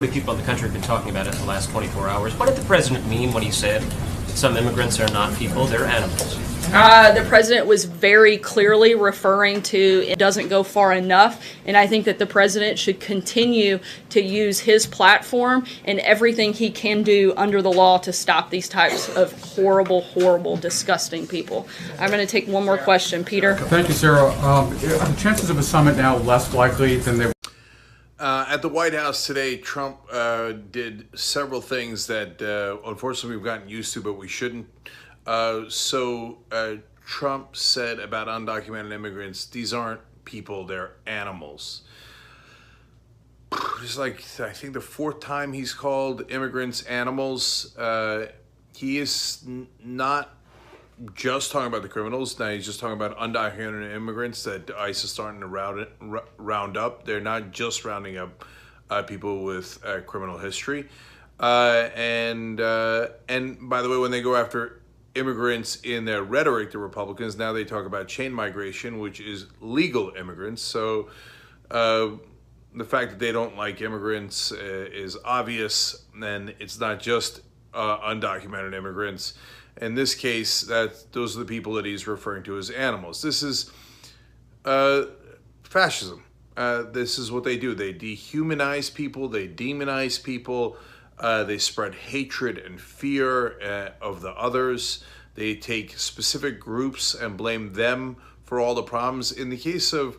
People in the country have been talking about it in the last 24 hours. What did the president mean when he said that some immigrants are not people, they're animals? The president was very clearly referring to it doesn't go far enough, and I think that the president should continue to use his platform and everything he can do under the law to stop these types of horrible, disgusting people. I'm going to take one more question, Peter. Thank you, Sarah. Are the chances of a summit now less likely than they were? At the White House today, Trump did several things that unfortunately we've gotten used to, but we shouldn't. Trump said about undocumented immigrants, these aren't people, they're animals. It's like, I think the fourth time he's called immigrants animals. He is not just talking about the criminals. Now he's just talking about undocumented immigrants that ICE is starting to round up. They're not just rounding up people with criminal history. And by the way, when they go after immigrants in their rhetoric, the Republicans, now they talk about chain migration, which is legal immigrants. So the fact that they don't like immigrants is obvious, and it's not just undocumented immigrants. In this case, those are the people that he's referring to as animals. This is fascism. This is what they do. They dehumanize people. They demonize people. They spread hatred and fear of the others. They take specific groups and blame them for all the problems. In the case of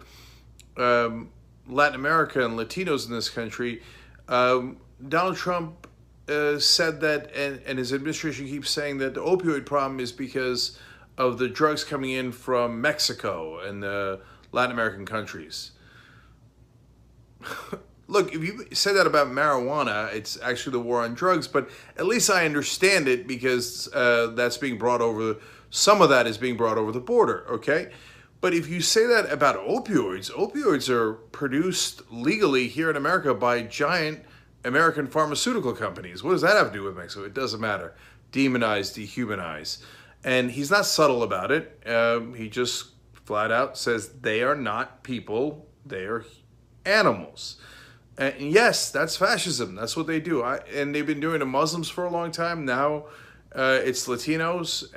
Latin America and Latinos in this country, Donald Trump said that, and his administration keeps saying that the opioid problem is because of the drugs coming in from Mexico and the Latin American countries. Look, if you said that about marijuana, it's actually the war on drugs, but at least I understand it because that's being brought over, some of that is being brought over the border, okay? But if you say that about opioids are produced legally here in America by giant American pharmaceutical companies. What does that have to do with Mexico? It doesn't matter. Demonize, dehumanize. And he's not subtle about it. He just flat out says they are not people, they are animals. And yes, that's fascism. That's what they do. And they've been doing it to Muslims for a long time. Now it's Latinos,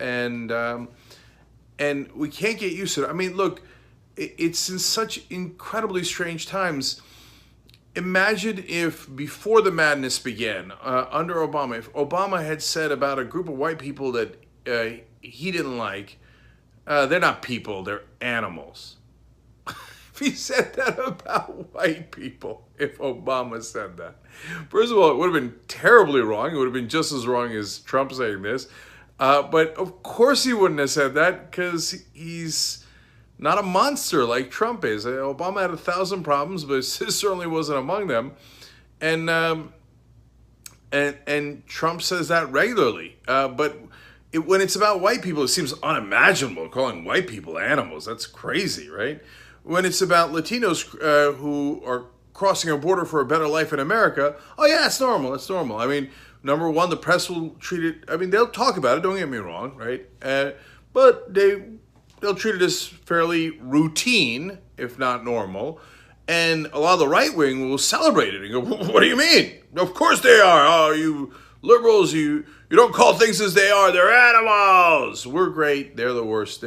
and we can't get used to it. I mean, look, it's in such incredibly strange times. Imagine if before the madness began, under Obama, if Obama had said about a group of white people that he didn't like, they're not people, they're animals. If he said that about white people, if Obama said that. First of all, it would have been terribly wrong. It would have been just as wrong as Trump saying this. But of course he wouldn't have said that because he's not a monster like Trump is. Obama had 1,000 problems, but his certainly wasn't among them. And Trump says that regularly. But when it's about white people, it seems unimaginable calling white people animals. That's crazy, right? When it's about Latinos who are crossing a border for a better life in America, oh yeah, it's normal. It's normal. I mean, number one, the press will treat it. I mean, they'll talk about it. Don't get me wrong, right? But they'll treat it as fairly routine, if not normal. And a lot of the right wing will celebrate it and go, what do you mean? Of course they are. Oh, you liberals, you don't call things as they are. They're animals. We're great. They're the worst.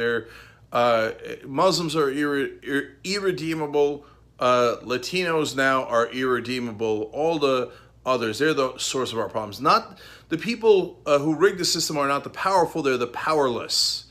Muslims are irredeemable. Latinos now are irredeemable. All the others, they're the source of our problems. Not the people who rig the system are not the powerful. They're the powerless.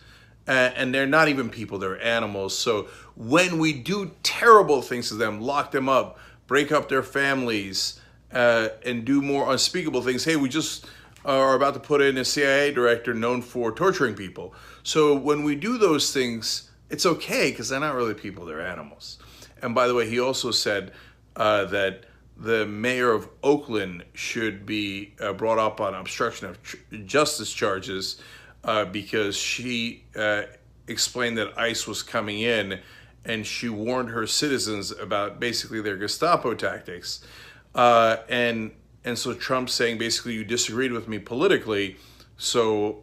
And they're not even people, they're animals. So when we do terrible things to them, lock them up, break up their families, and do more unspeakable things, hey, we just are about to put in a CIA director known for torturing people. So when we do those things, it's okay because they're not really people, they're animals. And by the way, he also said that the mayor of Oakland should be brought up on obstruction of justice charges because she explained that ICE was coming in and she warned her citizens about basically their Gestapo tactics. And so Trump's saying basically you disagreed with me politically, so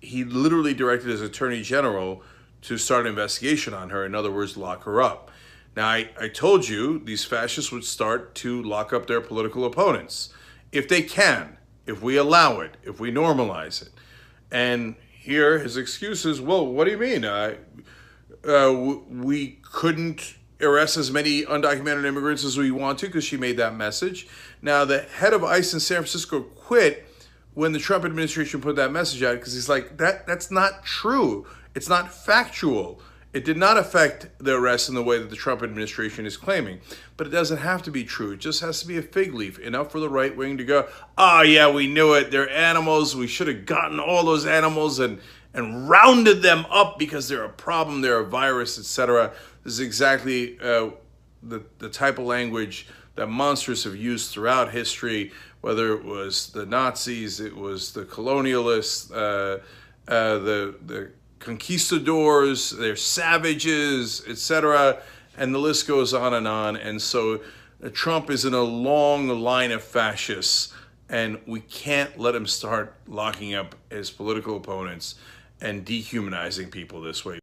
he literally directed his attorney general to start an investigation on her. In other words, lock her up. Now, I told you these fascists would start to lock up their political opponents. If they can, if we allow it, if we normalize it. And here his excuse is, well, what do you mean? We couldn't arrest as many undocumented immigrants as we want to because she made that message. Now, the head of ICE in San Francisco quit when the Trump administration put that message out because he's like, that's not true. It's not factual. It did not affect the arrests in the way that the Trump administration is claiming. But it doesn't have to be true. It just has to be a fig leaf, enough for the right wing to go, oh yeah, we knew it. They're animals. We should have gotten all those animals and rounded them up because they're a problem, they're a virus, etc. This is exactly the type of language that monsters have used throughout history, whether it was the Nazis, it was the colonialists, the conquistadors, they're savages, etc. And the list goes on. And so Trump is in a long line of fascists, and we can't let him start locking up his political opponents and dehumanizing people this way.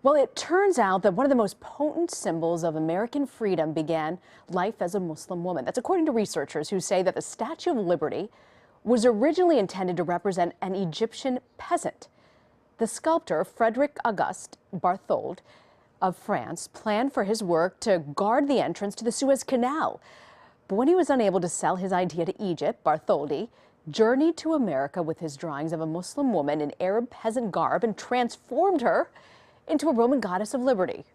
Well, it turns out that one of the most potent symbols of American freedom began life as a Muslim woman. That's according to researchers who say that the Statue of Liberty was originally intended to represent an Egyptian peasant. The sculptor, Frederic Auguste Barthold of France, planned for his work to guard the entrance to the Suez Canal. But when he was unable to sell his idea to Egypt, Bartholdi journeyed to America with his drawings of a Muslim woman in Arab peasant garb and transformed her into a Roman goddess of liberty.